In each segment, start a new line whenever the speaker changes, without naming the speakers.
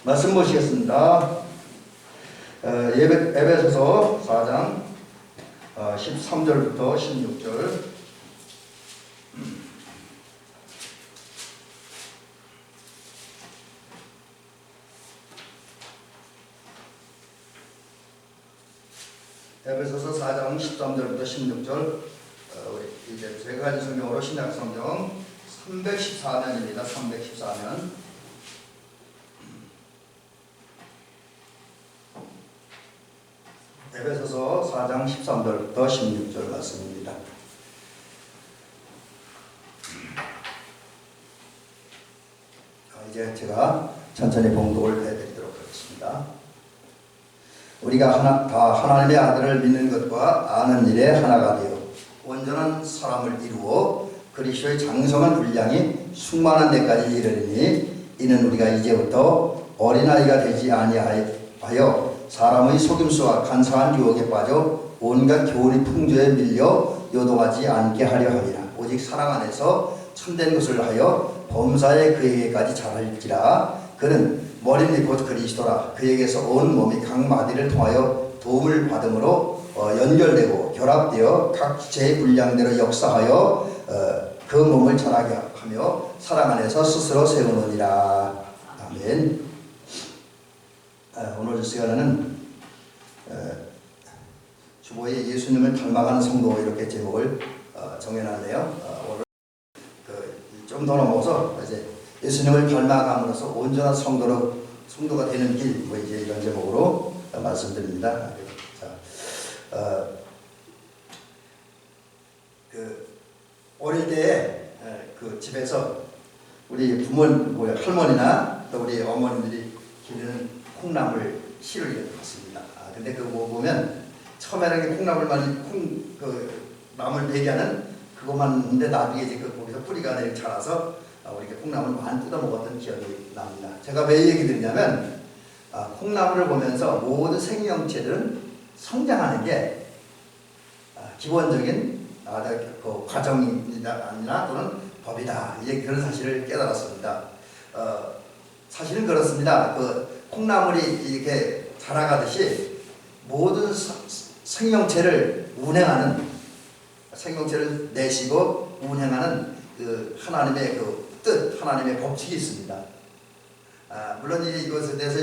말씀 보시겠습니다. 에베소서 4장 13절부터 16절. 에베소서 4장 13절부터 16절. 우리 이제 세 가지 성경으로 신약 성경 314면입니다. 314면. 에베소서 4장 13절부터 16절 말씀입니다. 이제 제가 천천히 봉독을 해드리도록 하겠습니다. 우리가 다 하나님의 아들을 믿는 것과 아는 일에 하나가 되어 온전한 사람을 이루어 그리스도의 장성한 분량이 충만한 데까지 이르리니 이는 우리가 이제부터 어린아이가 되지 아니하여 사람의 속임수와 간사한 유혹에 빠져 온갖 교훈의 풍조에 밀려 요동하지 않게 하려 함이라. 오직 사랑 안에서 참된 것을 하여 범사에 그에게까지 자랄지라. 그는 머리니 곧 그리스도라. 그에게서 온 몸이 각 마디를 통하여 도움을 받음으로 연결되고 결합되어 각 지체의 분량대로 역사하여 그 몸을 자라게 하며 사랑 안에서 스스로 세우느니라. 아멘. 오늘 시간에는 주보에 예수님을 닮아가는 성도 이렇게 제목을 정해놨네요. 오늘 좀 더 넘어서 이제 예수님을 닮아감으로써 온전한 성도가 되는 길, 뭐 이제 이런 제목으로 말씀드립니다. 자, 어릴 때 그 집에서 우리 할머니나 또 우리 어머님들이 기르는 콩나물 씨를 봤습니다. 근데 그거 보면 처음에는 콩나물만 나물 배기하는 그것만 있는데 나중에 이제 거기서 뿌리가 자라서 우리가 콩나물을 많이 뜯어 먹었던 기억이 납니다. 제가 왜 얘기 드리냐면 콩나물을 보면서 모든 생명체들은 성장하는 게 기본적인 그 과정이나 또는 법이다. 이제 그런 사실을 깨달았습니다. 사실은 그렇습니다. 그 콩나물이 이렇게 자라가듯이 모든 생명체를 내시고 운행하는 그 하나님의 그 뜻, 하나님의 법칙이 있습니다. 물론 이것에 대해서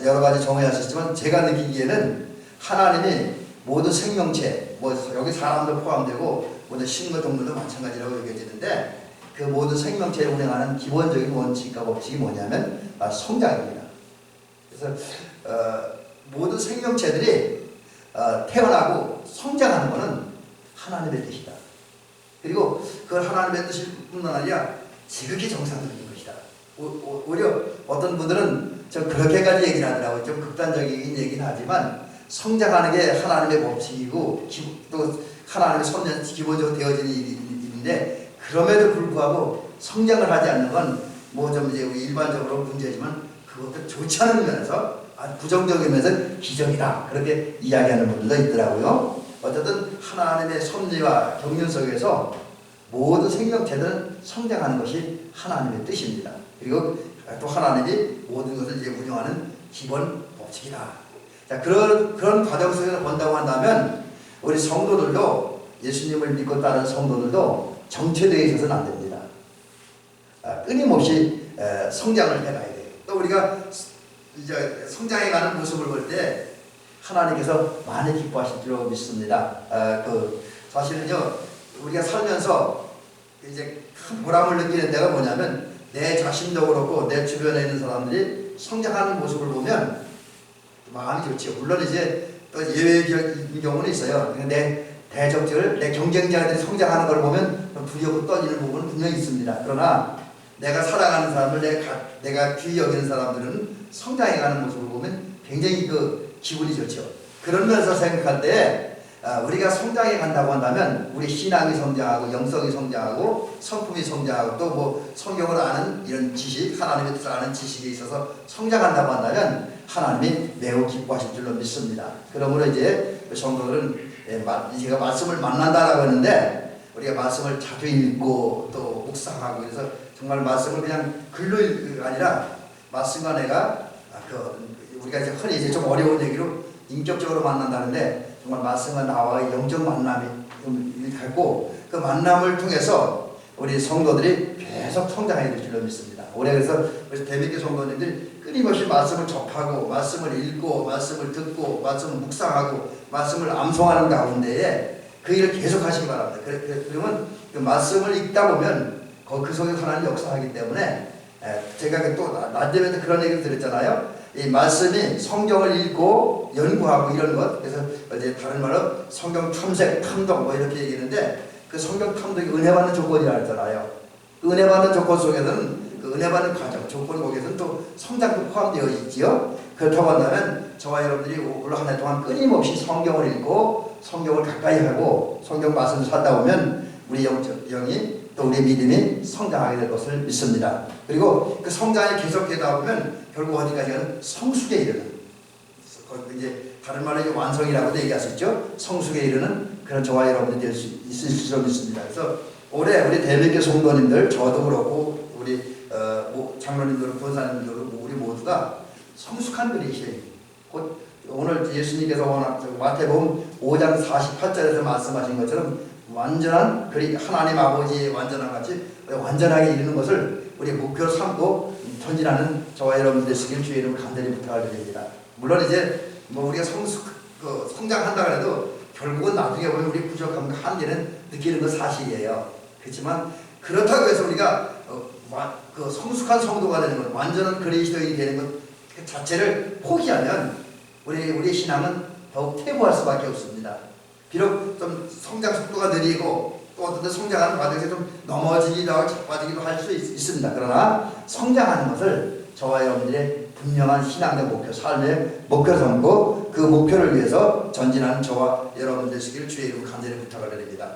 여러 가지 정의하셨지만 제가 느끼기에는 하나님이 모든 생명체, 여기 사람도 포함되고 모든 식물, 동물도 마찬가지라고 여겨지는데 그 모든 생명체를 운행하는 기본적인 원칙과 법칙이 뭐냐면 성장입니다. 그래서 모든 생명체들이 태어나고 성장하는 것은 하나님의 뜻이다. 그리고 그 하나님의 뜻일 뿐만 아니라 지극히 정상적인 것이다. 오히려 어떤 분들은 좀 그렇게까지 얘기를 하더라고요. 좀 극단적인 얘기는 하지만 성장하는 게 하나님의 법칙이고 또 하나님의 섭리는 기본적으로 되어지는 일인데 그럼에도 불구하고 성장을 하지 않는 건 뭐 좀 이제 일반적으로 문제지만 그것도 좋지 않은 면에서 부정적인 면에서 기적이다. 그렇게 이야기하는 분들도 있더라고요. 어쨌든 하나님의 섭리와 경륜 속에서 모든 생명체들은 성장하는 것이 하나님의 뜻입니다. 그리고 또 하나님이 모든 것을 이제 운영하는 기본 법칙이다. 자, 그런 과정 속에서 본다고 한다면 우리 성도들도 예수님을 믿고 따르는 성도들도 정체되어 있어서는 안 됩니다. 끊임없이 성장을 해가야 돼요. 또 우리가 이제 성장해가는 모습을 볼 때 하나님께서 많이 기뻐하실 줄 믿습니다. 사실은요 우리가 살면서 이제 큰 보람을 느끼는 데가 뭐냐면 내 자신도 그렇고 내 주변에 있는 사람들이 성장하는 모습을 보면 마음이 좋지요. 물론 이제 또 예외적인 경우는 있어요. 내 대적들, 내 경쟁자들이 성장하는 걸 보면 두렵고 떨리는 부분은 분명히 있습니다. 그러나 내가 사랑하는 사람을 내가 귀히 여기는 사람들은 성장해가는 모습을 보면 굉장히 기분이 좋죠. 그런 면에서 생각할 때 우리가 성장해 간다고 한다면 우리 신앙이 성장하고 영성이 성장하고 성품이 성장하고 또 뭐 성경을 아는 이런 지식, 하나님의 뜻을 아는 지식에 있어서 성장한다고 한다면 하나님이 매우 기뻐하실 줄로 믿습니다. 그러므로 이제 성도들은 제가 말씀을 만난다라고 했는데 우리가 말씀을 자주 읽고 또 묵상하고 그래서 정말 말씀을 그냥 글로 읽기가 아니라 말씀과 내가 우리가 이제 흔히 이제 좀 어려운 얘기로 인격적으로 만난다는데 정말 말씀과 나와의 영적 만남이 갖고 그 만남을 통해서 우리 성도들이 계속 성장해야 될 줄로 믿습니다. 올해 그래서 대미교 성도님들이 끊임없이 말씀을 접하고 말씀을 읽고 말씀을 듣고 말씀을 묵상하고 말씀을 암송하는 가운데에 그 일을 계속 하시기 바랍니다. 그러면 그 말씀을 읽다 보면 그 속에서 하나님 역사하기 때문에 제가 또 낮에도 그런 얘기를 드렸잖아요. 이 말씀이 성경을 읽고 연구하고 이런 것, 그래서 이제 다른 말로 성경 탐색, 탐독 뭐 이렇게 얘기했는데 그 성경 탐독이 은혜 받는 조건이라 했잖아요. 그 은혜 받는 조건 속에서는 그 은혜 받는 과정, 조건 속에서는 또 성장도 포함되어 있지요. 그렇다고 한다면 저와 여러분들이 올 한 해 동안 끊임없이 성경을 읽고 성경을 가까이 하고 성경 말씀을 살다 보면 우리 영이 또 우리 믿음이 성장하게 될 것을 믿습니다. 그리고 그 성장이 계속되다 보면 결국 어디까지는 성숙에 이르는, 이제 다른 말로 이제 완성이라고도 얘기할 수 있죠. 성숙에 이르는 그런 저와 여러분들이 될 수 있을 줄 믿습니다. 그래서 올해 우리 대백교 성도님들, 저도 그렇고 우리 장로님들, 권사님들, 우리 모두가 성숙한 그리스도인, 곧 오늘 예수님께서 마태복음 5장 48절에서 말씀하신 것처럼 완전한 하나님 아버지의 완전한 같이 완전하게 이르는 것을 우리 목표로 삼고 전진하는 저와 여러분 되시길 주의 이름으로 간절히 부탁을 드립니다. 물론 이제 우리가 성장한다 그래도 결국은 나중에 보면 우리 부족함과 한계는 느끼는 건 사실이에요. 그렇지만 그렇다고 해서 우리가 성숙한 성도가 되는 것, 완전한 그리스도인이 되는 것 그 자체를 포기하면 우리 신앙은 더욱 퇴보할 수밖에 없습니다. 비록 좀 성장 속도가 느리고 또 어떤 데 성장하는 과정에서 좀 넘어지기도 하고 자빠지기도 할 수 있습니다. 그러나 성장하는 것을 저와 여러분들의 분명한 신앙의 목표, 삶의 목표로 삼고 그 목표를 위해서 전진하는 저와 여러분 되시기를 주의 이름으로 간절히 부탁을 드립니다.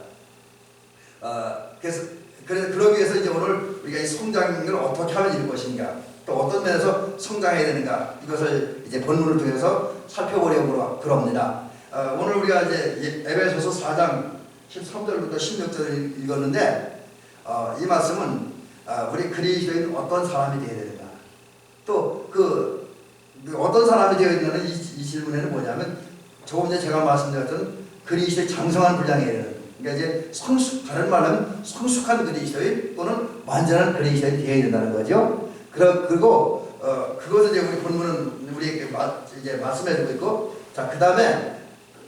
그래서 그러기 위해서 이제 오늘 우리가 이 성장을 어떻게 하면 이룰 것인가, 또 어떤 면에서 성장해야 되는가, 이것을 이제 본문을 통해서 살펴보려고 그럽니다. 오늘 우리가 이제 에베소서 4장 13절부터 16절을 읽었는데 이 말씀은 우리 그리스도인 어떤 사람이 되어야 되는가, 또 그 어떤 사람이 되어야 되는 이 질문에는 뭐냐면 조금 전에 제가 말씀드렸던 그리스도의 장성한 분량에 이르는, 그러니까 이제 다른 말로는 성숙한 그리스도인 또는 완전한 그리스도인이 되어야 된다는 거죠. 그리고 그것을 이제 우리 본문은 우리에게 이제 말씀해주고 있고, 자, 그 다음에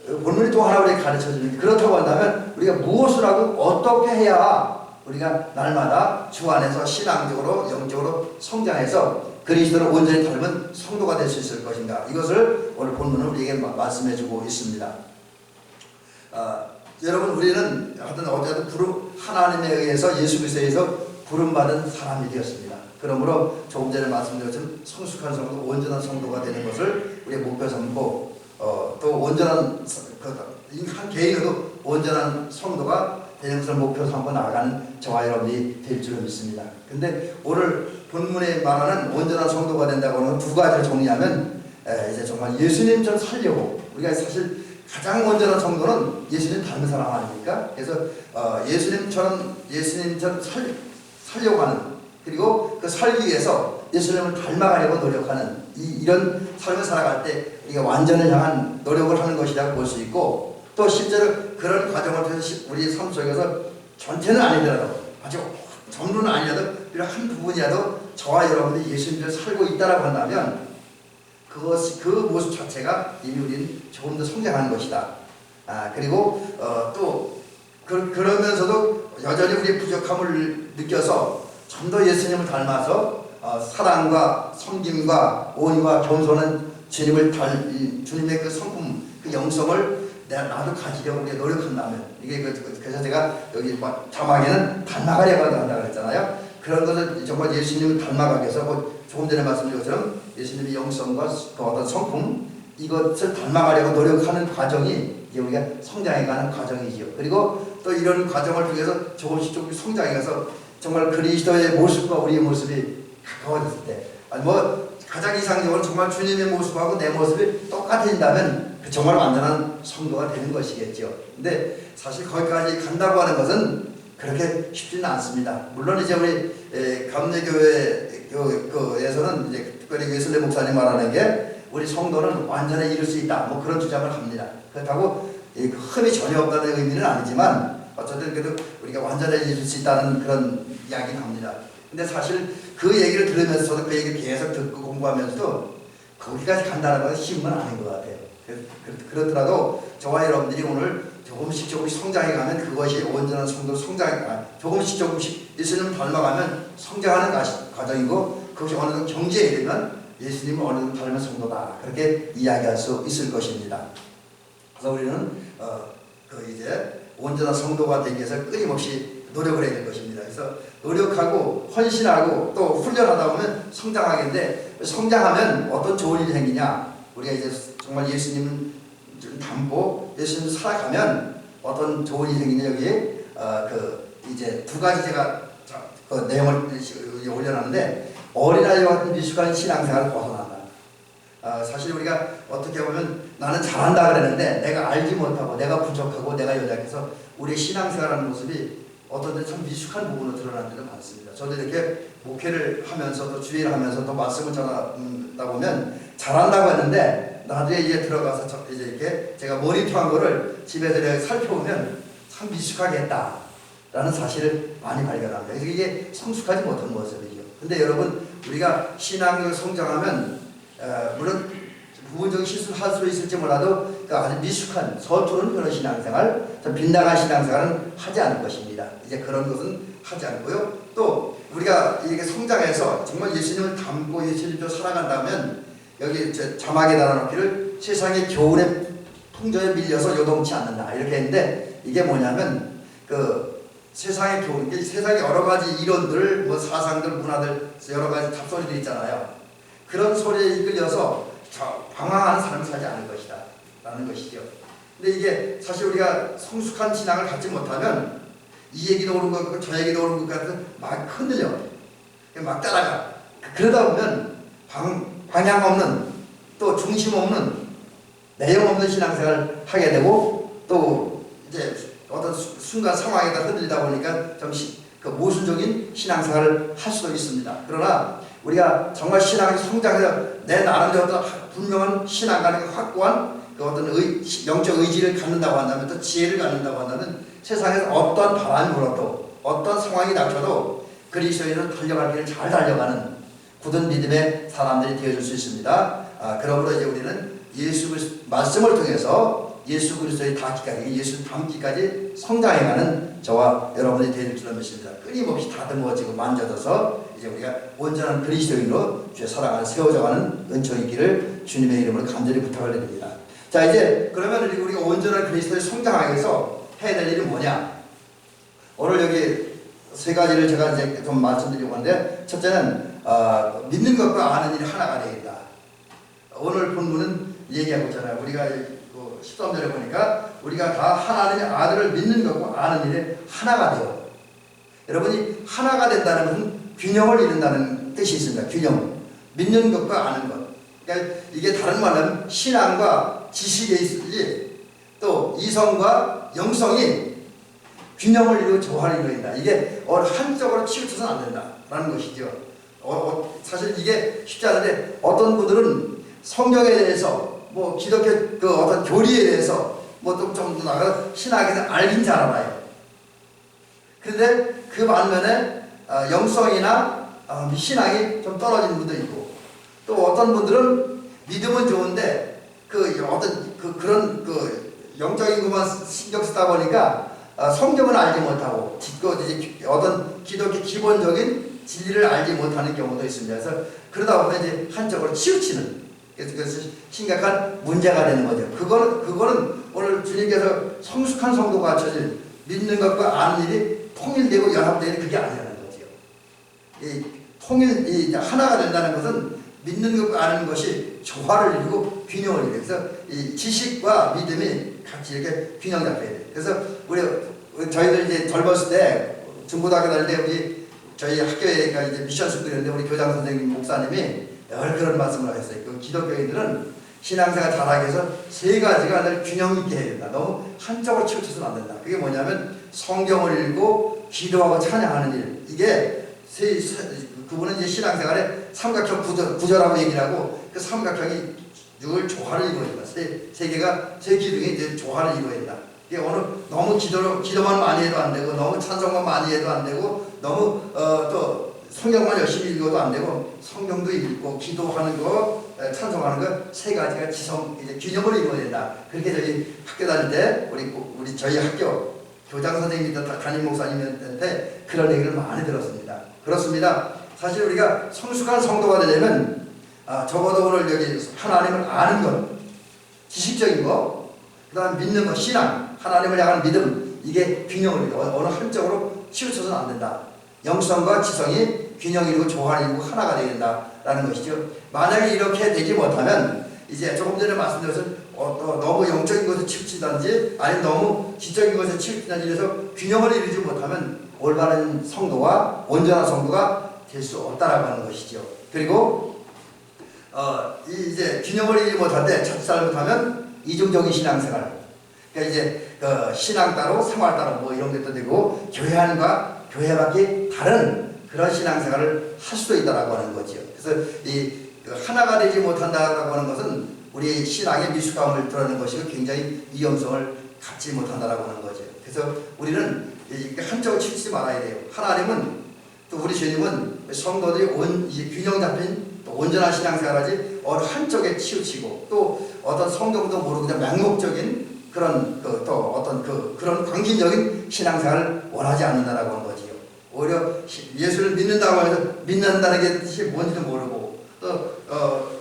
본문이 또 하나 우리에게 가르쳐 주는 게, 그렇다고 한다면 우리가 무엇을 하고 어떻게 해야 우리가 날마다 주 안에서 신앙적으로 영적으로 성장해서 그리스도를 온전히 닮은 성도가 될 수 있을 것인가, 이것을 오늘 본문은 우리에게 말씀해 주고 있습니다. 여러분, 우리는 어쨌든 하나님에 의해서 예수 그리스도에 의해서 부름받은 사람이 되었습니다. 그러므로 조금 전에 말씀드렸지만 성숙한 성도, 온전한 성도가 되는 것을 우리의 목표 삼고 또 온전한 한 개인으로 온전한 성도가 되는 것을 목표 삼고 나아가는 저와 여러분이 될 줄을 믿습니다. 근데 오늘 본문에 말하는 온전한 성도가 된다고 하는 두 가지를 정리하면 이제 정말 예수님처럼 살려고, 우리가 사실 가장 온전한 성도는 예수님 닮은 사람 아닙니까? 그래서 예수님처럼 살려고 하는, 그리고 그 살기 위해서 예수님을 닮아가려고 노력하는 이런 삶을 살아갈 때 우리가 완전을 향한 노력을 하는 것이라고 볼 수 있고, 또 실제로 그런 과정을 통해서 우리 삶 속에서 전체는 아니더라도, 아주 전부는 아니라도 비록 한 부분이라도 저와 여러분들이 예수님을 살고 있다라고 한다면 그 모습 자체가 이미 우리는 조금 더 성장하는 것이다. 그리고 또 그러면서도 여전히 우리의 부족함을 느껴서 좀 더 예수님을 닮아서 사랑과 섬김과 온유와 겸손한 주님의 그 성품, 그 영성을 나도 가지려고 우리가 노력한다면, 이게 그래서 제가 여기 자막에는 닮아가려고 한다고 그랬잖아요. 그런 것을 정말 예수님을 닮아가기 위해서 조금 전에 말씀드린 것처럼 예수님의 영성과 그 어떤 성품, 이것을 닮아가려고 노력하는 과정이 이제 우리가 성장해가는 과정이지요. 그리고 또 이런 과정을 통해서 조금씩 성장해가서 정말 그리스도의 모습과 우리의 모습이 가까워졌을 때, 가장 이상적으로 정말 주님의 모습하고 내 모습이 똑같아진다면 정말 완전한 성도가 되는 것이겠죠. 근데 사실 거기까지 간다고 하는 것은 그렇게 쉽지는 않습니다. 물론 이제 우리 감리교회에서는 이제 특별히 웨슬리 목사님 말하는 게 우리 성도는 완전히 이룰 수 있다. 뭐 그런 주장을 합니다. 그렇다고 흠이 전혀 없다는 의미는 아니지만 어쨌든 그래도 우리가 완전히 이룰 수 있다는 그런 이야기는 합니다. 근데 사실 그 얘기를 들으면서도 그 얘기를 계속 듣고 공부하면서도 거기까지 간다는 것은 힘은 아닌 것 같아요. 그렇더라도 저와 여러분들이 오늘 조금씩 성장해 가면 그것이 온전한 성도 조금씩 예수님을 닮아가면 성장하는 과정이고 그것이 어느 정도 경제에 되면 예수님을 어느 정도 닮은 성도다. 그렇게 이야기할 수 있을 것입니다. 그래서 우리는 이제 온전한 성도가 되기 위해서 끊임없이 노력을 해야 될 것입니다. 그래서 노력하고 헌신하고 또 훈련하다 보면 성장하겠는데 성장하면 어떤 좋은 일이 생기냐? 우리가 이제 정말 예수님을 좀 닮고 예수님을 살아가면 어떤 좋은 일이 생기냐? 여기 이제 두 가지 제가 그 내용을 올려놨는데 어린아이와 같은 미숙한 신앙생활을 벗어난다. 사실 우리가 어떻게 보면 나는 잘한다 그랬는데 내가 알지 못하고 내가 부족하고 내가 연약해서 우리의 신앙생활하는 모습이 어떤 데 참 미숙한 부분으로 드러나는 데도 많습니다. 저도 이렇게 목회를 하면서 또 주의를 하면서 또 말씀을 전하다 보면 잘한다고 했는데 나중에 이제 들어가서 이제 이렇게 제가 모니터한 거를 집에서 이렇게 살펴보면 참 미숙하게 했다라는 사실을 많이 발견합니다. 그래서 이게 성숙하지 못한 모습이죠. 근데 여러분 우리가 신앙을 성장하면 물론 부분적인 실수를 할 수 있을지 몰라도 아주 미숙한 서투른 그런 신앙생활, 빗나간 신앙생활은 하지 않을 것입니다. 이제 그런 것은 하지 않고요. 또 우리가 이렇게 성장해서 정말 예수님을 닮고 예수님도 살아간다면 여기 자막에 달아놓기를 세상의 교훈의 풍조에 밀려서 요동치 않는다 이렇게 했는데 이게 뭐냐면 세상의 교훈, 세상의 여러 가지 이론들, 뭐 사상들, 문화들 여러 가지 잡소리들 있잖아요. 그런 소리에 이끌려서 방황하는 삶을 살지 않을 것이다 라는 것이죠. 근데 이게 사실 우리가 성숙한 신앙을 갖지 못하면 이 얘기도 옳은 것 같고 저 얘기도 옳은 것 같은 막 흔들려 막 따라가. 그러다 보면 방향 없는 또 중심 없는 내용 없는 신앙생활을 하게 되고 또 이제 어떤 순간 상황에다 흔들리다 보니까 좀 모순적인 신앙생활을 할 수도 있습니다. 그러나 우리가 정말 신앙을 성장해서 내 나름대로 어떤 분명한 신앙관의 확고한 그 어떤 영적 의지를 갖는다고 한다면 또 지혜를 갖는다고 한다면 세상에서 어떠한 바람이 불어도 어떤 상황이 닥쳐도 그리스도인은 달려갈 길을 잘 달려가는 굳은 믿음의 사람들이 되어줄 수 있습니다. 그러므로 이제 우리는 예수 그리스도 말씀을 통해서 예수 그리스도의 닿기까지 예수 닮기까지 성장해가는 저와 여러분이 되는 줄로 믿습니다. 끊임없이 다듬어지고 만져져서 이제 우리가 온전한 그리스도인으로 주의 사랑을 세워져가는 은총이 있기를 주님의 이름으로 간절히 부탁을 드립니다. 자 이제 그러면 우리가 온전한 그리스도에 성장하기 위해서 해야 될 일이 뭐냐? 오늘 여기 세 가지를 제가 이제 좀 말씀드리려고 하는데 첫째는 믿는 것과 아는 일이 하나가 되겠다. 오늘 본문은 얘기하고 있잖아요. 우리가 13절에 보니까 우리가 다 하나님의 아들을 믿는 것과 아는 일에 하나가 되어. 여러분이 하나가 된다는 것은 균형을 이룬다는 뜻이 있습니다. 균형. 믿는 것과 아는 것. 그러니까 이게 다른 말로 하면 신앙과 지식에 있을지 또 이성과 영성이 균형을 이루고 조화를 이루어진다. 이게 한쪽으로 치우쳐서는 안 된다라는 것이죠. 사실 이게 쉽지 않은데 어떤 분들은 성경에 대해서 뭐 기독교 어떤 교리에 대해서 뭐 좀 나가 신학에서 알긴 잘 알아요. 그런데 그 반면에 영성이나 신앙이 좀 떨어지는 분도 있고 또 어떤 분들은 믿음은 좋은데 그런 영적인 것만 신경 쓰다 보니까 성경은 알지 못하고 어떤 기독교 기본적인 진리를 알지 못하는 경우도 있습니다. 그래서 그러다 보면 이제 한쪽으로 치우치는 그래서 심각한 문제가 되는 거죠. 그거는 오늘 주님께서 성숙한 성도가 갖춰질 믿는 것과 아는 일이 통일되고 연합되는 그게 아니라는 거죠. 이 하나가 된다는 것은 믿는 것과 아는 것이 조화를 이루고 균형을 이루고 그래서 이 지식과 믿음이 같이 이렇게 균형 잡혀야 돼요. 그래서 저희들 이제 젊었을 때 중고등학교 다닐 때 우리 저희 학교에 이제 미션 스쿨이었는데 우리 교장 선생님 목사님이 그런 말씀을 하셨어요. 기독교인들은 신앙생활 잘하기 위해서 세 가지가 늘 균형 있게 해야 된다. 너무 한쪽으로 치우쳐서는 안 된다. 그게 뭐냐면 성경을 읽고 기도하고 찬양하는 일. 이게 그분은 이제 신앙생활에 삼각형 구조라고 얘기를 하고 그 삼각형이 늘 조화를 이루어야 된다. 세 개가 세 기둥이 이제 조화를 이루어야 된다. 이게 어느 너무 기도만 많이 해도 안 되고 너무 찬송만 많이 해도 안 되고 너무 또 성경만 열심히 읽어도 안 되고 성경도 읽고 기도하는 거 찬송하는 거 세 가지가 이제 균형을 이루어야 된다. 그렇게 저희 학교 다닐 때 우리 저희 학교 교장 선생님이든 담임 목사님한테 그런 얘기를 많이 들었습니다. 그렇습니다. 사실 우리가 성숙한 성도가 되려면 적어도 오늘 여기 하나님을 아는 것, 지식적인 것, 그 다음 믿는 것, 신앙, 하나님을 향한 믿음, 이게 균형을 이루고 어느 한쪽으로 치우쳐서는 안 된다. 영성과 지성이 균형을 이루고 조화를 이루고 하나가 되야 된다라는 것이죠. 만약에 이렇게 되지 못하면 이제 조금 전에 말씀드렸던 너무 영적인 것에 치우치든지 아니면 너무 지적인 것에 치우치든지 이래서 균형을 이루지 못하면 올바른 성도와 온전한 성도가 될 수 없다라고 하는 것이죠. 그리고 이제 균형을 이루지 못할 때 잘못하면 이중적인 신앙생활, 그러니까 이제 신앙 따로 생활 따로 뭐 이런 것도 되고 교회 안과 교회 밖이 다른 그런 신앙생활을 할 수도 있다라고 하는 거죠. 그래서 하나가 되지 못한다라고 하는 것은 우리 신앙의 미숙함을 드러내는 것이고 굉장히 위험성을 갖지 못한다라고 하는 거죠. 그래서 우리는 한쪽을 치우치지 말아야 돼요. 하나님은 또 우리 주님은 성도들이 균형 잡힌 또 온전한 신앙생활하지 어느 한쪽에 치우치고 또 어떤 성경도 모르고 그냥 맹목적인 그런 그런 광진적인 신앙생활을 원하지 않는다라고 하는 거지요. 오히려 예수를 믿는다고 해서 믿는다는 게 뜻이 뭔지도 모르고 또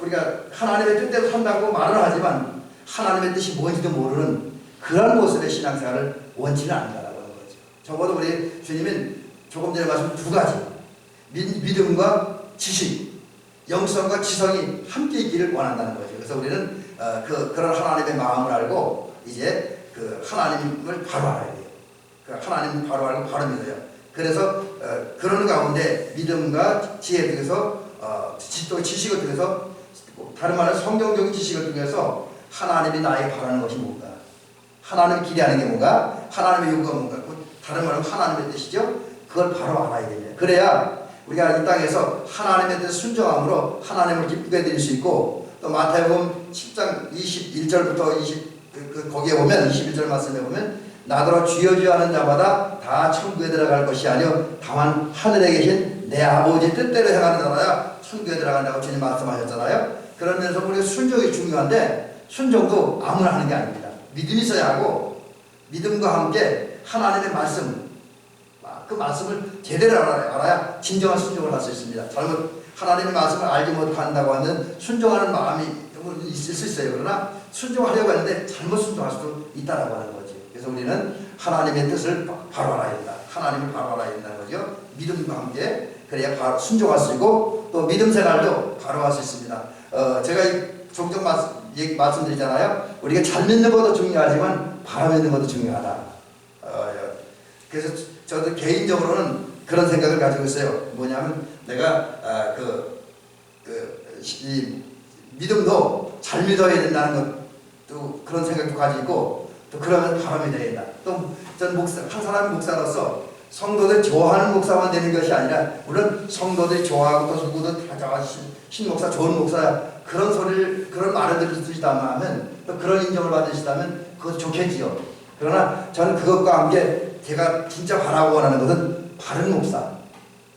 우리가 하나님의 뜻대로 산다고 말을 하지만 하나님의 뜻이 뭔지도 모르는 그런 모습의 신앙생활을 원치는 않는다라고 하는 거죠. 적어도 우리 주님은 조금 전에 말씀 두 가지 믿음과 지식, 영성과 지성이 함께 있기를 원한다는 거죠. 그래서 우리는 그런 하나님의 마음을 알고 이제 그 하나님을 바로 알아야 돼요. 그 하나님을 바로 알고 바로 믿어요. 그래서 그런 가운데 믿음과 지혜 중에서 또 지식을 통해서 다른 말은 성경적인 지식을 통해서 하나님이 나에게 바라는 것이 뭔가, 하나님이 기대하는 게 뭔가, 하나님의 요구가 뭔가, 다른 말은 하나님의 뜻이죠. 그걸 바로 알아야 됩니다. 그래야 우리가 이 땅에서 하나님의 뜻 순종함으로 하나님을 기쁘게 드릴 수 있고 또 마태복음 10장 21절부터 거기에 보면 21절 말씀에 보면 나더러 주여 주여 하는 자마다 다 천국에 들어갈 것이 아니요 다만 하늘에 계신 내 아버지 뜻대로 행하는 자라야 천국에 들어간다고 주님 말씀하셨잖아요. 그러면서 우리가 순종이 중요한데 순종도 아무나 하는 게 아닙니다. 믿음이 있어야 하고 믿음과 함께 하나님의 말씀, 그 말씀을 제대로 알아야 진정한 순종을 할 수 있습니다. 잘못 하나님의 말씀을 알지 못한다고 하면 순종하는 마음이 있을 수 있어요. 그러나 순종하려고 하는데 잘못 순종할 수도 있다라고 하는 거죠. 그래서 우리는 하나님의 뜻을 바로 알아야 된다. 하나님을 바로 알아야 된다는 거죠. 믿음과 함께 그래야 바로 순종할 수 있고 또 믿음 생활도 바로 할 수 있습니다. 제가 종종 말씀드리잖아요. 우리가 잘 믿는 것도 중요하지만 바로 믿는 것도 중요하다. 그래서 저도 개인적으로는 그런 생각을 가지고 있어요. 뭐냐면 내가 이 믿음도 잘 믿어야 된다는 것도 그런 생각도 가지고 있고 또 그러면 바로 믿어야 된다. 또 전 한 사람의 목사로서 성도들 좋아하는 목사만 되는 것이 아니라 물론 성도들이 좋아하고 또 누구도 다 신목사 좋은 목사 그런 말을 들으시다면 또 그런 인정을 받으시다면 그것도 좋겠지요. 그러나 저는 그것과 함께 제가 진짜 바라고 원하는 것은 바른 목사,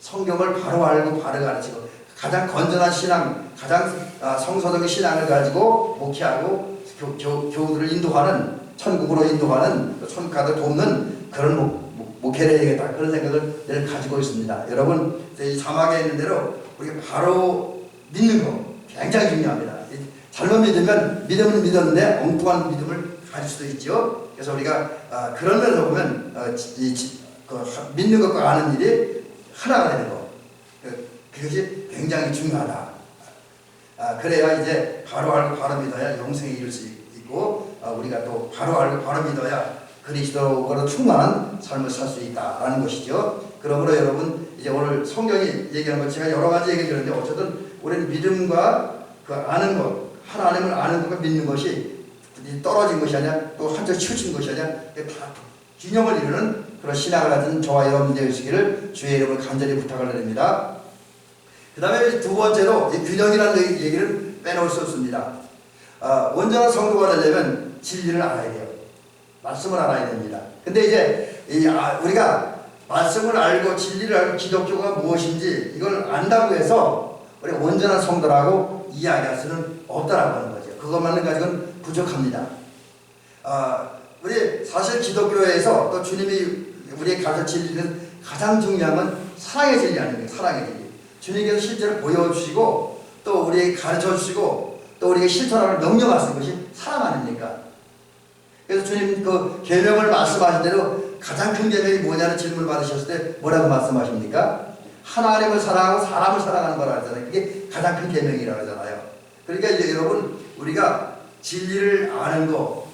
성경을 바로 알고 바로 가르치고 가장 건전한 신앙, 가장 성서적인 신앙을 가지고 목회하고 교우들을 인도하는 천국으로 인도하는 천국 가도 돕는 그런 목회를 해야겠다. 그런 생각을 늘 가지고 있습니다. 여러분 이 자막에 있는 대로 우리가 바로 믿는 거 굉장히 중요합니다. 잘못 믿으면 믿음은 믿었는데 엉뚱한 믿음을 가질 수도 있죠. 그래서 우리가 그런 면에서 보면 믿는 것과 아는 일이 하나가 되는 거 그것이 굉장히 중요하다. 그래야 이제 바로 알고 바로 믿어야 영생에 이를 수 있고 우리가 또 바로 알고 바로 믿어야 그리스도로 충만한 삶을 살 수 있다라는 것이죠. 그러므로 여러분 이제 오늘 성경이 얘기하는 것 제가 여러 가지 얘기 드렸는데 어쨌든 우리는 믿음과 그 아는 것 하나님을 아는 것과 믿는 것이 떨어진 것이 아니라 또 한쪽 치우친 것이 아니라 다 균형을 이루는 그런 신앙을 가진 저와 여러분 되시기를 주의 이름으로 간절히 부탁을 드립니다. 그 다음에 두 번째로 이 균형이라는 얘기를 빼놓을 수 없습니다. 온전한 성도가 되려면 진리를 알아야 돼요. 말씀을 알아야 됩니다. 근데 이제 우리가 말씀을 알고 진리를 알고 기독교가 무엇인지 이걸 안다고 해서 우리가 온전한 성도라고 이야기할 수는 없다라고 하는 거죠. 그것만을 가지고는 부족합니다. 우리 사실 기독교에서 또 주님이 우리에게 가르치는 가장 중요한 건 사랑의 진리 아닙니까? 사랑의 진리. 주님께서 실제로 보여주시고 또 우리에게 가르쳐주시고 또 우리에게 실천하는 명령하시는 것이 사랑 아닙니까? 그래서 주님 그 계명을 말씀하신 대로 가장 큰 계명이 뭐냐는 질문을 받으셨을 때 뭐라고 말씀하십니까? 하나님을 사랑하고 사람을 사랑하는 거라 하잖아요. 그게 가장 큰 계명이라고 하잖아요. 그러니까 이제 여러분 우리가 진리를 아는 거,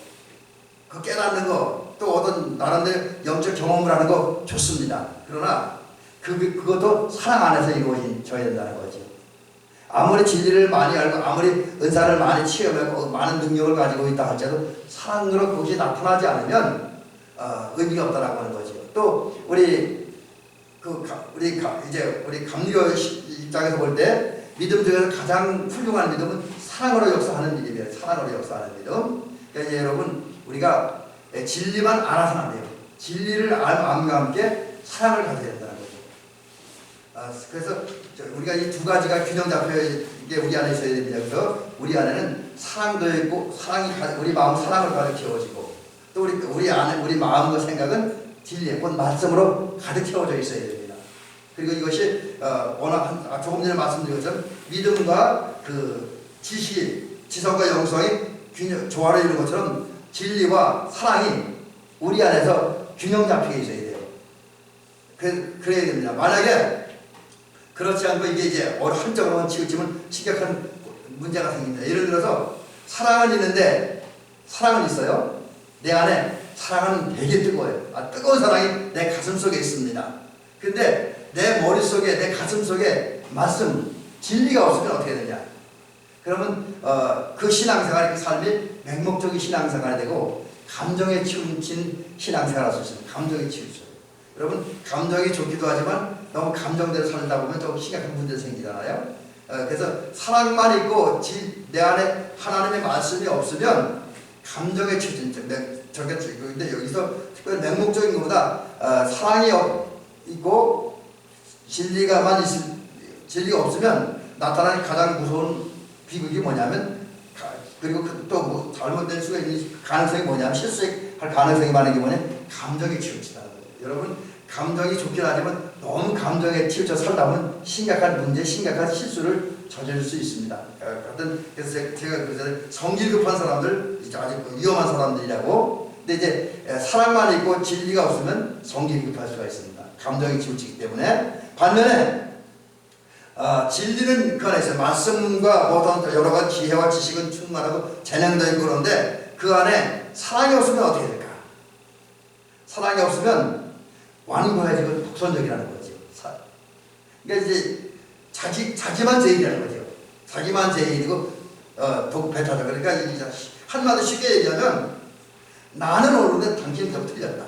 그 깨닫는 거, 또 어떤 나름대로 영적 경험을 하는 거 좋습니다. 그러나 그것도 사랑 안에서 이루어져야 된다는 거죠. 아무리 진리를 많이 알고 아무리 은사를 많이 체험하고 많은 능력을 가지고 있다 할지라도 사랑으로 그것이 나타나지 않으면 의미가 없다라고 하는 거죠. 또 우리 감리교 입장에서 볼 때 믿음 중에서 가장 훌륭한 믿음은 사랑으로 역사하는 믿음이에요. 사랑으로 역사하는 믿음. 그러니까 이제 여러분 우리가 진리만 알아서는 안 돼요. 진리를 알함과 함께 사랑을 가져야 된다는 거죠. 그래서 우리가 이 두 가지가 균형 잡혀 이게 우리 안에 있어야 됩니다. 그래서 우리 안에는 사랑도 있고 우리 마음 사랑을 가득 채워지고 또 우리 안에 우리 마음과 생각은 진리의 곧 말씀으로 가득 채워져 있어야 됩니다. 그리고 이것이 워낙 조금 전에 말씀드린 것처럼 믿음과 그 지성과 영성이 조화를 이루는 것처럼 진리와 사랑이 우리 안에서 균형 잡히게 있어야 돼요. 그래야 됩니다. 만약에 그렇지 않고 이게 이제 한쪽으로만 치우치면 심각한 문제가 생깁니다. 예를 들어서 사랑은 있는데 사랑은 있어요. 내 안에 사랑은 되게 뜨거워요. 뜨거운 사랑이 내 가슴 속에 있습니다. 근데 내 머릿속에 내 가슴 속에 말씀 진리가 없으면 어떻게 되냐? 그러면 그 신앙생활, 그 삶이 맹목적인 신앙생활이 되고 감정에 치우친 신앙생활을 할 수 있습니다. 감정에 치우쳐. 여러분 감정이 좋기도 하지만 너무 감정대로 살다 보면 좀 심각한 문제가 생기잖아요. 그래서 사랑만 있고 내 안에 하나님의 말씀이 없으면 감정에 치우친 저게 근데 여기서 특별히 맹목적인 것보다 사랑이 있고 진리가 없으면 나타나는 가장 무서운 비극이 뭐냐면 그리고 또 뭐 잘못될 수가 있는 가능성이 뭐냐면 실수할 가능성이 많은 게 뭐냐 감정에 치우치다는 거죠. 여러분 감정이 좋긴 하지만 너무 감정에 치우쳐 살다 보면 심각한 문제, 심각한 실수를 저지를 수 있습니다. 그래서 제가 그래서 성질 급한 사람들 아주 위험한 사람들이라고. 근데 이제 사랑만 있고 진리가 없으면 성질이 급할 수가 있습니다. 감정이 치우치기 때문에. 반면에 진리는 그 안에 있어요. 말씀과 어떤 여러 가지 지혜와 지식은 충만하고 재능도 있고 그런데 그 안에 사랑이 없으면 어떻게 될까? 사랑이 없으면 완고해지고 독선적이라는 거죠. 그러니까 이제 자기만 제일이라는 거죠. 자기만 제일이고 독배타자. 그러니까 한마디 쉽게 얘기하면 나는 옳은데 당신은 더 틀렸다.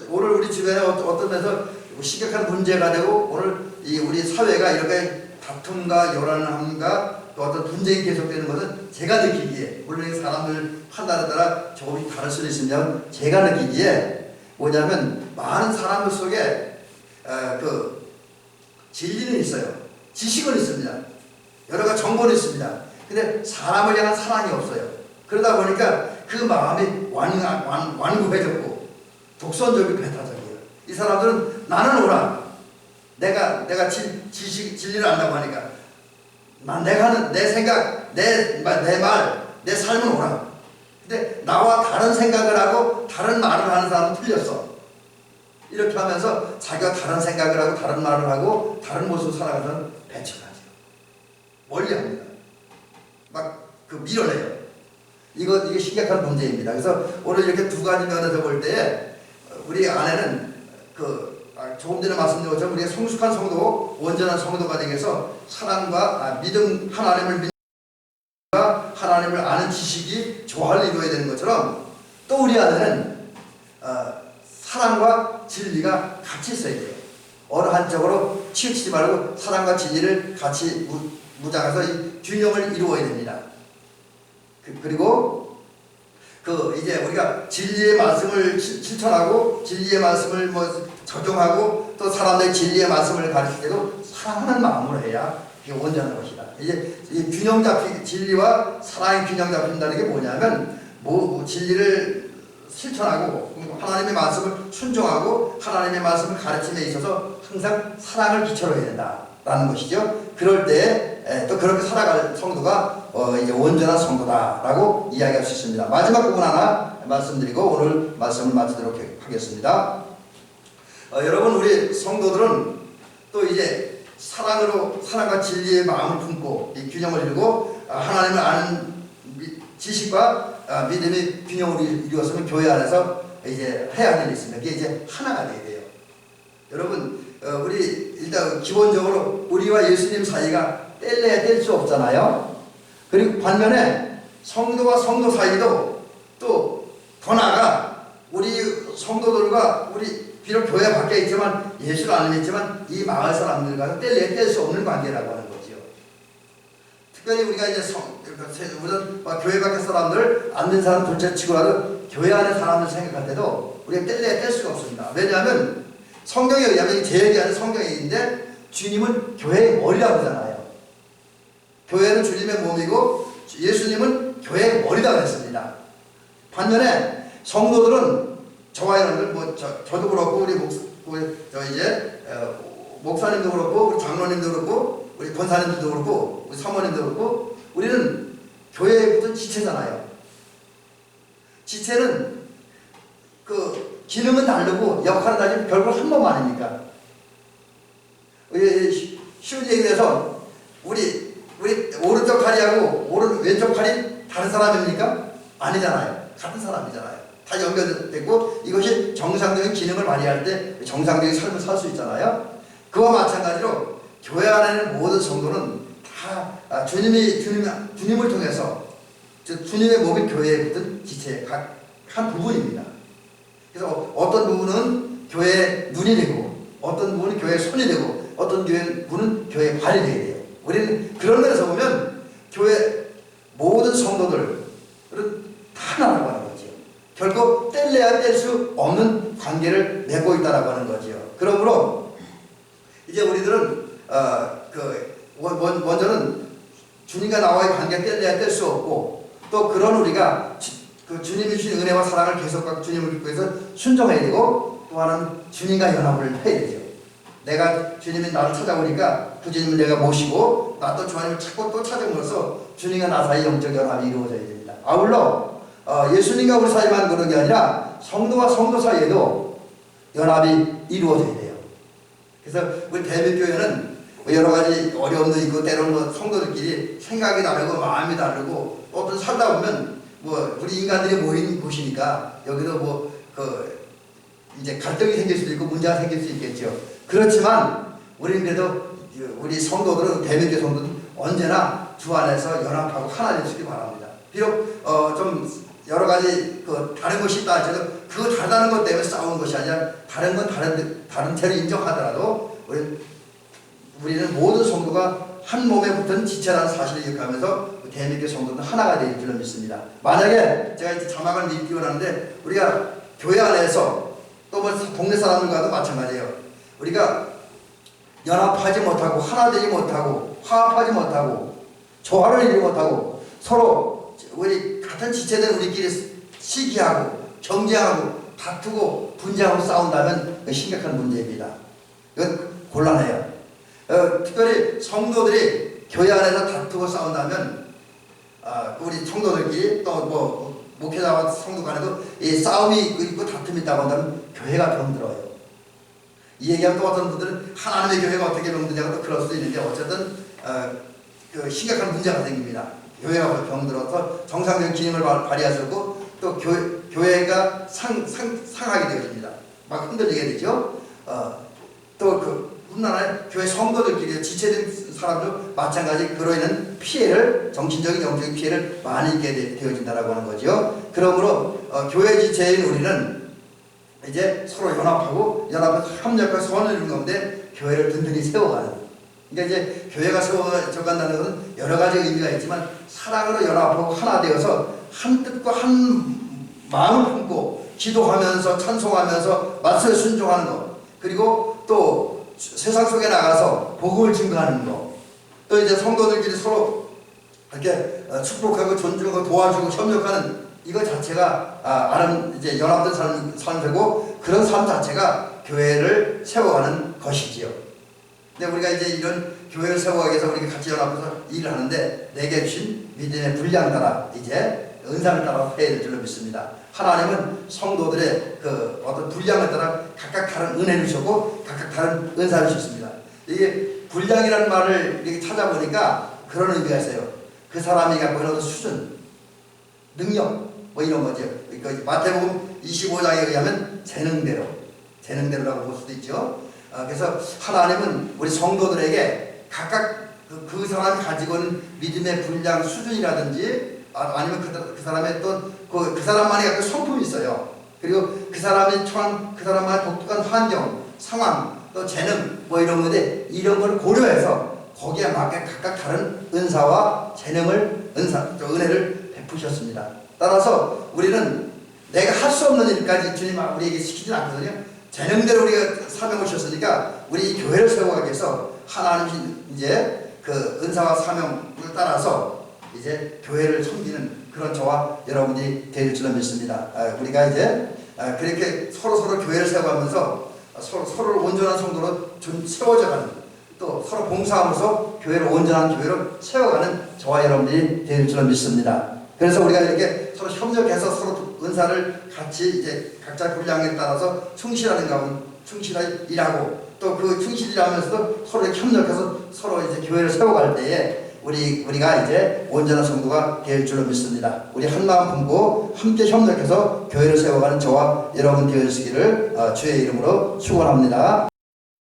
오늘 우리 주변에 어떤 데서 심각한 문제가 되고 오늘 우리 사회가 이렇게 다툼과 요란함과 또 어떤 분쟁이 계속되는 것은 제가 느끼기에 물론 사람들 판단에 따라 조금씩 다를 수도 있습니다. 제가 느끼기에 뭐냐면 많은 사람들 속에 그 진리는 있어요. 지식은 있습니다. 여러 가지 정보는 있습니다. 근데 사람을 향한 사랑이 없어요. 그러다 보니까 그 마음이 완고해졌고 독선적이고 배타적이에요. 이 사람들은 나는 옳아. 내가 진리를 안다고 하니까 내가 하는 내 생각, 내 말, 내 삶은 옳아. 근데 나와 다른 생각을 하고 다른 말을 하는 사람은 틀렸어. 이렇게 하면서 자기가 다른 생각을 하고 다른 말을 하고 다른 모습으로 살아가는 사람은 배척하죠. 멀리합니다. 막 밀어내요. 이게 심각한 문제입니다. 그래서 오늘 이렇게 두 가지 면에서 볼 때에 우리 안에는 조금 전에 말씀드린 것처럼 우리가 성숙한 성도, 온전한 성도가 되기 위해서 사랑과 믿음, 하나님을 믿음과 하나님을 아는 지식이 조화를 이루어야 되는 것처럼 또 우리 안에는 사랑과 진리가 같이 있어야 돼요. 어느 한쪽으로 치우치지 말고 사랑과 진리를 같이 무장해서 이 균형을 이루어야 됩니다. 그리고 이제 우리가 진리의 말씀을 실천하고 진리의 말씀을 적용하고 또 사람들의 진리의 말씀을 가르칠 때도 사랑하는 마음으로 해야 이게 온전한 것이다. 이제 이 균형 잡힌 진리와 사랑의 균형 잡힌다는 게 뭐냐면 진리를 실천하고 하나님의 말씀을 순종하고 하나님의 말씀을 가르침에 있어서 항상 사랑을 기초로 해야 된다라는 것이죠. 그럴 때 또 그렇게 살아갈 성도가 이제 온전한 성도다라고 이야기할 수 있습니다. 마지막 부분 하나 말씀드리고 오늘 말씀을 마치도록 하겠습니다. 여러분, 우리 성도들은 또 이제 사랑과 진리의 마음을 품고 이 균형을 이루고 하나님을 아는 지식과 믿음의 균형을 이루었으면 교회 안에서 이제 해야 될 일이 있습니다. 이게 이제 하나가 돼야 돼요. 여러분, 우리 일단 기본적으로 우리와 예수님 사이가 뗄래야 뗄 수 없잖아요. 그리고 반면에 성도와 성도 사이도 또 더 나아가 우리 성도들과 우리 비록 교회 밖에 있지만 예수를 안 믿지만 이 마을 사람들과는 뗄래야 뗄 수 없는 관계라고 하는 거죠. 특별히 우리가 이제 우선 교회 밖에 사람들 안 된 사람 둘째치고라도 교회 안에 사람들 생각할 때도 우리가 뗄래야 뗄 수가 없습니다. 왜냐하면 성경에 의하면 제 얘기하는 성경인데 주님은 교회의 머리라고 하잖아요. 교회는 주님의 몸이고 예수님은 교회의 머리라고 했습니다. 반면에 성도들은 저와 여러분들 저도 그렇고 우리 목사님도 그렇고 우리 장로님도 그렇고 우리 권사님들도 그렇고 우리 사모님도 그렇고 우리는 교회의 무슨 지체잖아요. 지체는 기능은 다르고 역할은 다르지만 결국 한 몸 아닙니까? 쉬운 얘기를 해서 우리 오른쪽 팔이하고 왼쪽 팔이 다른 사람입니까? 아니잖아요. 같은 사람이잖아요. 다 연결되고 이것이 정상적인 기능을 발휘할 때 정상적인 삶을 살 수 있잖아요. 그와 마찬가지로 교회 안에 있는 모든 성도는 다 주님을 통해서 주님의 몸이 교회에 붙은 지체 각 한 부분입니다. 그래서 어떤 부분은 교회의 눈이 되고 어떤 부분은 교회의 손이 되고 어떤 부분은 교회의 발이 되어야 돼요. 우리는 그런 면에서 보면 교회 모든 성도들은 다 하나라고 하는 거죠. 결국 뗄래야 뗄 수 없는 관계를 맺고 있다라고 하는 거죠. 그러므로 이제 우리들은 먼저는 주님과 나와의 관계를 뗄래야 뗄 수 없고 또 그런 우리가 주님이 주신 은혜와 사랑을 계속 갖고 주님을 믿고 해서 순종해야 되고 또 하나는 주님과 연합을 해야 되죠. 내가 주님이 나를 찾아오니까 그 주님을 내가 모시고 나 또 주님을 찾고 또 찾아옴으로써 주님과 나 사이 영적 연합이 이루어져야 됩니다. 아울러 예수님과 우리 사이만 그런 게 아니라 성도와 성도 사이에도 연합이 이루어져야 돼요. 그래서 우리 대비교회는 여러 가지 어려움도 있고 때로는 성도들끼리 생각이 다르고 마음이 다르고 어떤 살다 보면 우리 인간들이 모인 곳이니까 여기도 이제 갈등이 생길 수도 있고 문제가 생길 수 있겠죠. 그렇지만 우리는 그래도 우리 성도들은 대비교회 성도들은 언제나 주 안에서 연합하고 하나 될 수 있기 바랍니다. 비록 좀 여러 가지 다른 것이 있다 할지라도 그 다르다는 것 때문에 싸우는 것이 아니라 다른 건 다른 채로 인정하더라도 우리는 모든 성도가 한 몸에 붙은 지체라는 사실을 기억하면서 대한민국 성도는 하나가 되길 줄로 믿습니다. 만약에 제가 이제 자막을 미리 띄워놨는데 우리가 교회 안에서 또 동네 사람들과도 마찬가지예요. 우리가 연합하지 못하고 하나 되지 못하고 화합하지 못하고 조화를 이루지 못하고 서로 우리 같은 지체된 우리끼리 시기하고 경쟁하고 다투고 분쟁하고 싸운다면 심각한 문제입니다. 이건 곤란해요. 특별히 성도들이 교회 안에서 다투고 싸운다면 우리 성도들끼리 또 목회자와 성도 간에도 이 싸움이 있고 다툼이 있다고 한다면 교회가 병들어요. 이 얘기하면 또 어떤 분들은 하나님의 교회가 어떻게 병드냐고 또 그럴 수도 있는데 어쨌든 심각한 문제가 생깁니다. 교회가 병들어서 정상적인 기능을 발휘할 수 없고 또 교회가 상하게 되어집니다. 막 흔들리게 되죠. 또 뿐만 교회 성도들끼리 지체된 사람도 마찬가지 그로 인한 피해를 정신적인 영적인 피해를 많이 입게 되어진다라고 하는 거죠. 그러므로 교회 지체인 우리는 이제 서로 연합해서 합력해서 선을 이루는 가운데 교회를 든든히 세워가는. 그러니까 이제 교회가 세워져간다는 것은 여러 가지 의미가 있지만 사랑으로 연합하고 하나 되어서 한 뜻과 한 마음을 품고 기도하면서 찬송하면서 말씀에 순종하는 것, 그리고 또 세상 속에 나가서 복음을 증거하는 것, 또 이제 성도들끼리 서로 이렇게 축복하고 존중하고 도와주고 협력하는 이거 자체가 이제 연합된 삶이고, 그런 삶 자체가 교회를 세워가는 것이지요. 근데 우리가 이제 이런 교회를 세워가기 위해서 우리가 같이 연합해서 일을 하는데, 내게 주신 믿음의 분량 따라 이제 은사를 따라 해야 될 줄로 믿습니다. 하나님은 성도들의 그 어떤 분량을 따라 각각 다른 은혜를 주셨고 각각 다른 은사를 주셨습니다. 이게 분량이라는 말을 이렇게 찾아보니까 그런 의미가 있어요. 그 사람이 갖고 있는 수준, 능력 뭐 이런 거죠. 그러니까 마태복음 25장에 의하면 재능대로라고 볼 수도 있죠. 그래서 하나님은 우리 성도들에게 각각 그 사람이 가지고 있는 믿음의 분량 수준이라든지 아니면 그 사람의 또 그 사람만이 갖고 성품이 있어요. 그리고 그 사람이 처한 그 사람만의 독특한 환경, 상황, 또 재능 뭐 이런 건데, 이런 걸 고려해서 거기에 맞게 각각 다른 은사와 은혜를 베푸셨습니다. 따라서 우리는 내가 할 수 없는 일까지 주님 우리에게 시키지는 않거든요. 재능대로 우리가 사명을 주셨으니까 우리 교회를 세워가기 위해서 하나님이 이제 그 은사와 사명을 따라서 이제 교회를 섬기는 그런 저와 여러분들이 될 줄로 믿습니다. 우리가 이제 그렇게 서로 교회를 세워가면서 서로를 온전한 성도로 세워져가는, 또 서로 봉사하면서 교회를 온전한 교회로 세워가는 저와 여러분들이 될 줄로 믿습니다. 그래서 우리가 이렇게 서로 협력해서 서로 은사를 같이 이제 각자 분량에 따라서 충실하는 가운데 충실하게 일하고, 또 그 충실이라면서도 서로 협력해서 서로 이제 교회를 세워갈 때에 우리가 이제 온전한 성도가 될 줄로 믿습니다. 우리 한 마음 품고 함께 협력해서 교회를 세워가는 저와 여러분 되시기를 주의 이름으로 축원합니다.